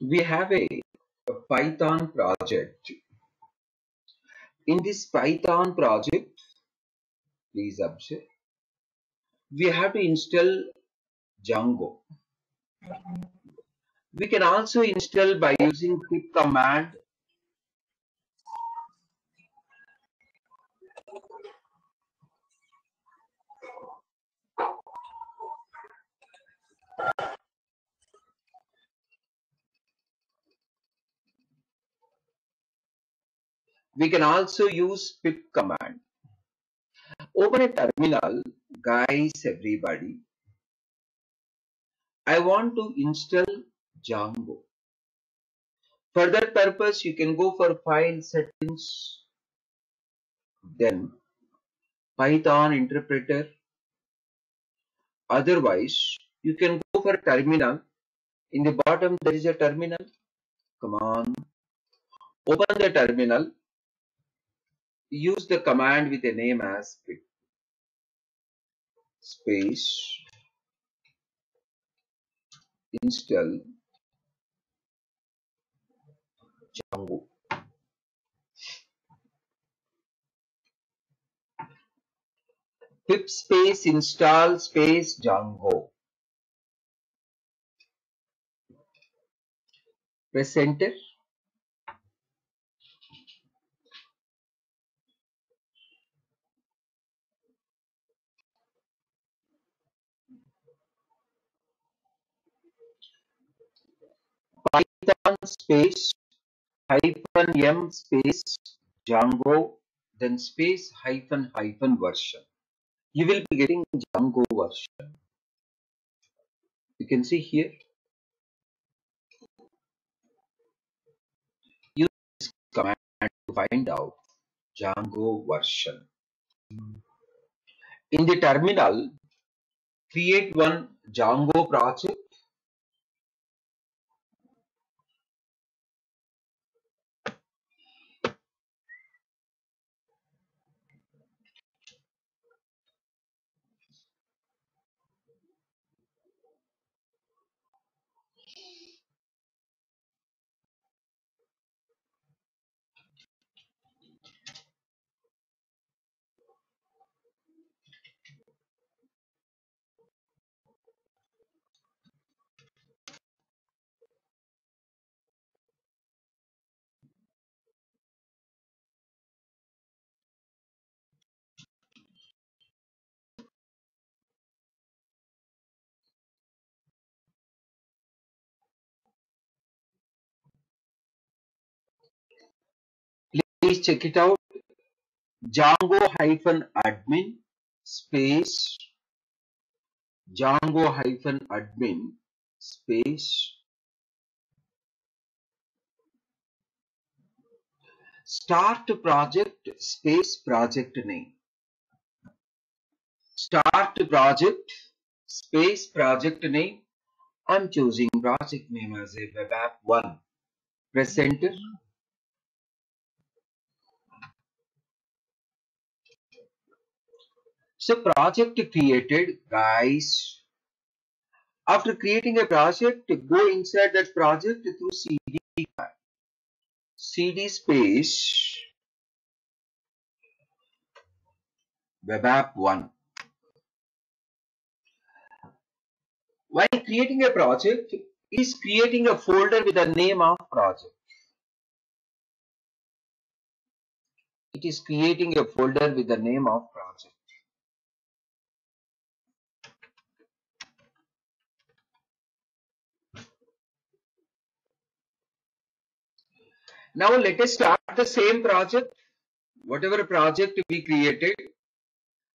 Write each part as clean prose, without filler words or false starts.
We have a Python project. In this Python project, please observe, we have to install Django. We can also install by using pip command. We can also use pip command. Open a terminal, guys, everybody. I want to install Django. For that purpose, you can go for file settings, then Python interpreter. Otherwise, you can go for terminal. In the bottom, there is a terminal. Come on. Open the terminal. Use the command with a name as pip space install Django. Pip space install space Django. Press enter. Python space hyphen m space Django, then space hyphen hyphen version. You will be getting Django version. You can see here. Use this command to find out Django version. In the terminal, create one Django project. Please check it out. Django hyphen admin space Django hyphen admin space start project space project name. Start project space project name. I'm choosing project name as a web app 1. Press enter. So project created, guys. After creating a project, go inside that project through cd space web app 1. While creating a project, is creating a folder with the name of project. It is creating a folder with the name of project. Now let us start the same project. Whatever project we created,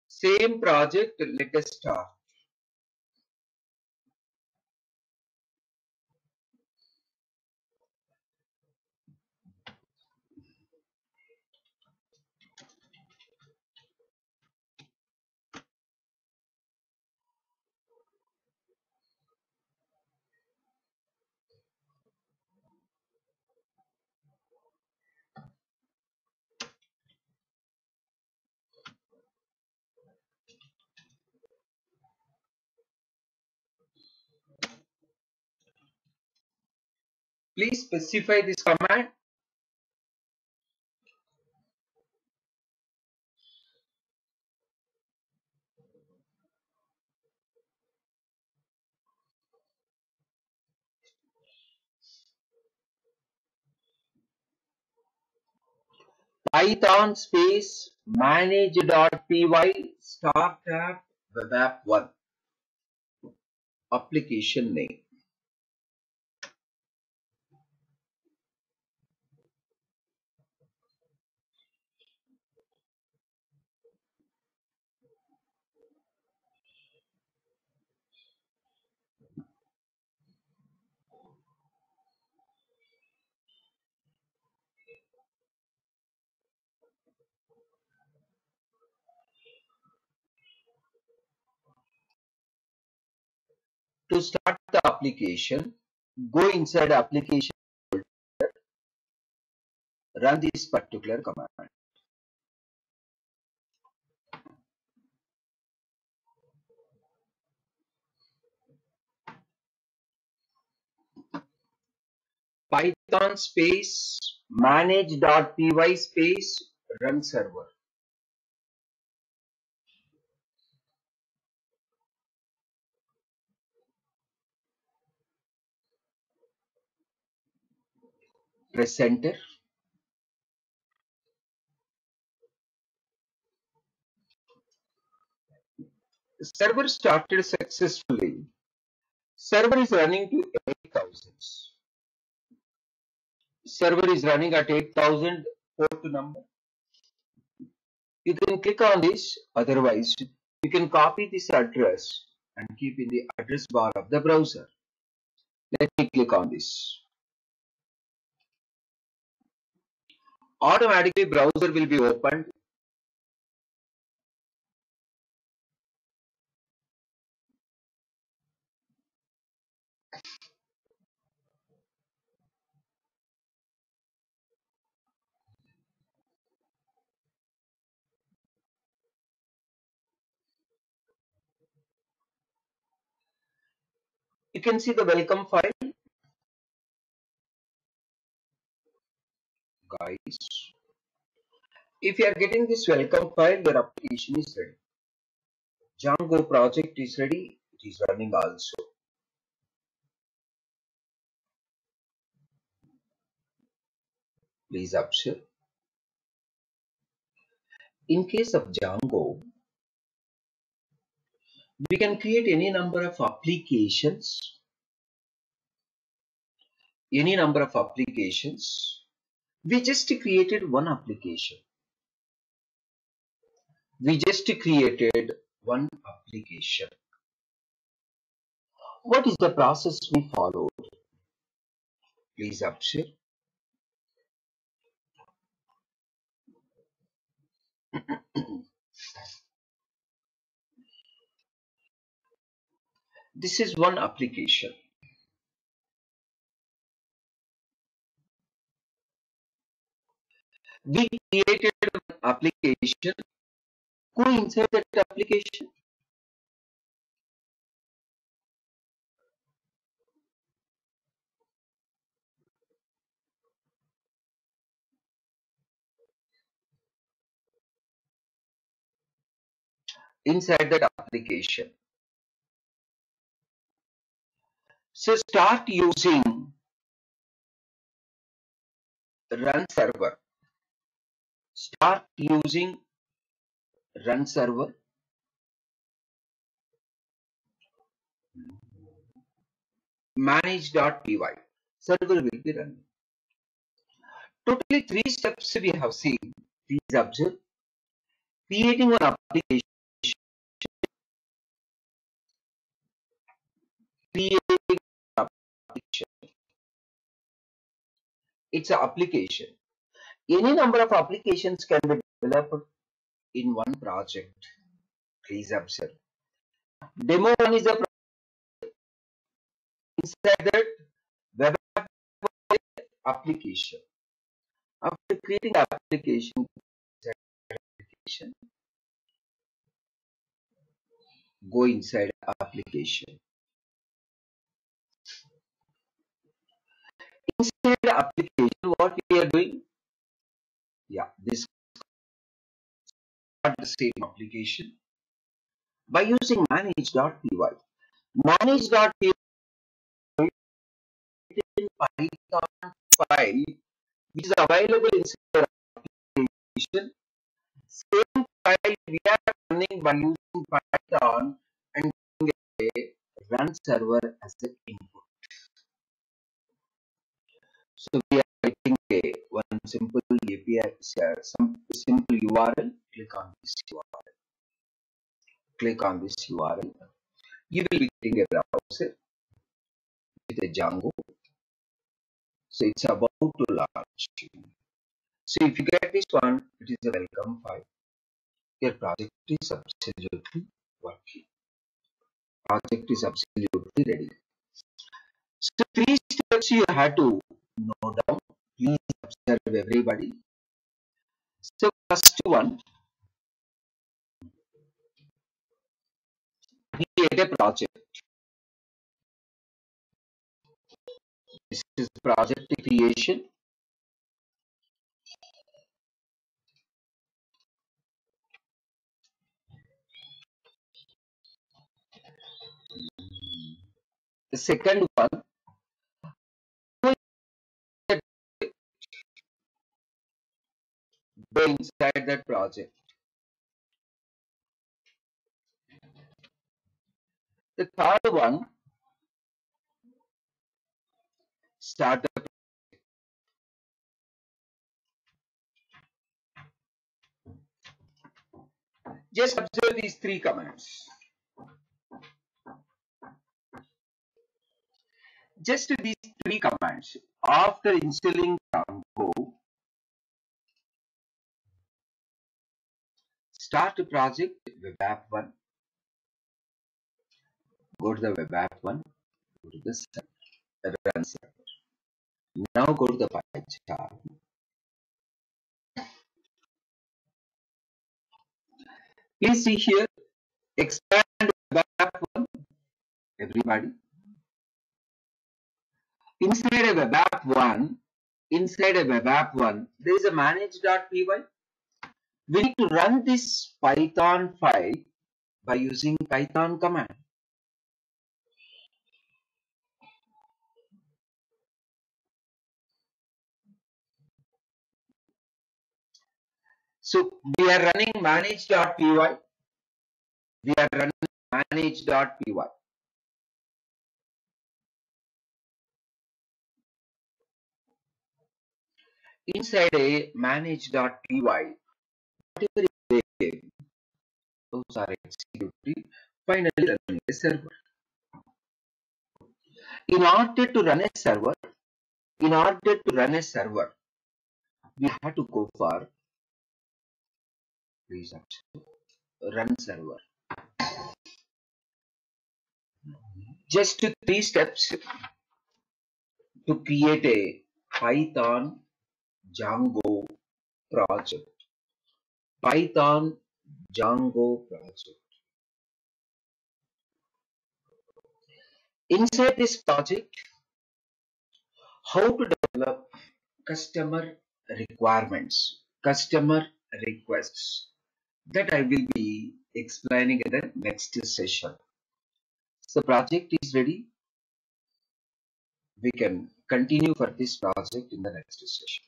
same project, let us start. Please specify this command. Python space manage.py start app web app 1 application name. To start the application, go inside application, run this particular command. Python space manage.py space run server. Press enter. The server started successfully. Server is running to 8,000. Server is running at 8,000 port number. You can click on this. Otherwise, you can copy this address and keep in the address bar of the browser. Let me click on this. Automatically browser will be opened. You can see the welcome file. Guys, if you are getting this welcome file, your application is ready. Django project is ready. It is running also. Please observe. In case of Django, we can create any number of applications. Any number of applications. We just created one application. We just created one application. What is the process we followed? Please observe. This is one application. We created an application. Go inside that application. Inside that application. So start using run server. Start using run server. Manage.py. Server will be running. Totally three steps we have seen. Please observe. Creating an application. Creating an application. It's an application. Any number of applications can be developed in one project. Please observe. Demo one is a inside that web application. After creating application, go inside application. Inside the application, what we are doing? Yeah, this is not the same application by using manage.py. Manage.py in Python file which is available inside the application. Same file we are running by using Python and a run server as the input. So we are writing a one simple API, some simple URL. Click on this URL. Click on this URL. You will be getting a browser with a Django. So it's about to launch. So if you get this one, it is a welcome file. Your project is absolutely working. Project is absolutely ready. So three steps you have to note down. Please observe everybody. So first one, create a project. This is project creation. The second one, go inside that project. The third one, start the. Just observe these three commands. Just these three commands. After installing Django, start a project web app 1. Go to the web app 1. Go to the run server. Now go to the PyCharm. Please see here. Expand web app 1. Everybody. Inside a web app 1, there is a manage.py. We need to run this Python file by using Python command. So we are running manage.py. We are running manage.py. Inside a manage.py, whatever is there, those are executed. Finally, running a server. In order to run a server, we have to go for run server. Just three steps to create a Python Django project. Python Django project. Inside this project, how to develop customer requirements, customer requests. That I will be explaining in the next session. So project is ready. We can continue for this project in the next session.